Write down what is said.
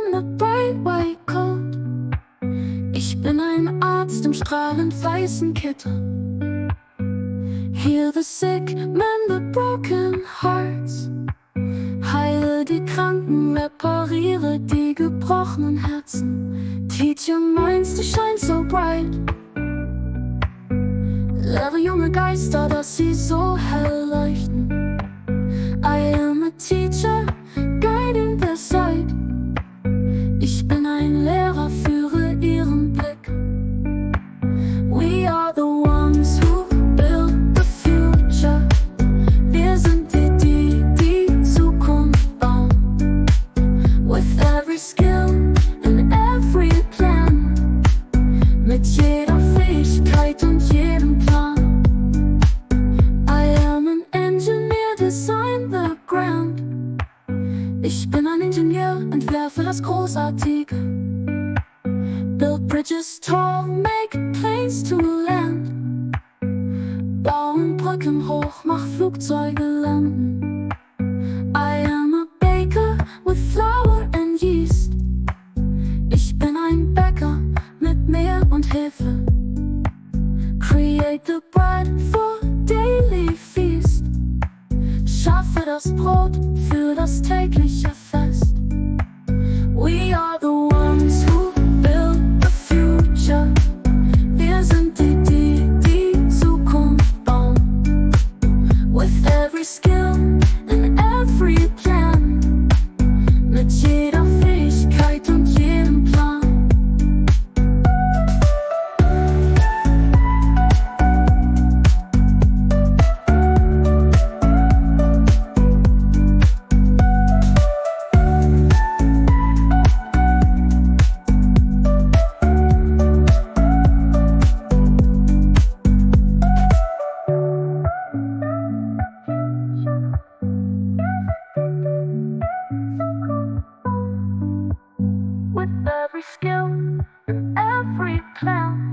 in the bright white coat. Ich bin ein Arzt im strahlend weißen Kittel. Heal the sick, mend the broken hearts. Heile die Kranken, repariere die gebrochenen Herzen. Teach your minds to shine so bright. Lehre junge Geister, dass sie so hell leuchten. I am a teacher, guiding their sight. Ich bin ein Lehrer, führe ihren Blick. We are the ones who build the future. Wir sind die Zukunft bauen. With every skill and every plan. Mit jeder Fähigkeit und jedem Plan. I am an engineer, design the grand. Ich bin ein Ingenieur, entwerfe das Großartige. Build bridges tall, make planes to land. Bauen Brücken hoch, mach Flugzeuge landen. I am a baker with flour and yeast. Ich bin ein Bäcker mit Mehl und Hefe. Create the bread for daily feast. Schaffe das Brot für das tägliche Fest. We are the ones who build the future. Wir sind die Zukunft bauen. With every skill and every plan. Mit jeder Fähigkeit und jedem Plan. With every skill and every plan.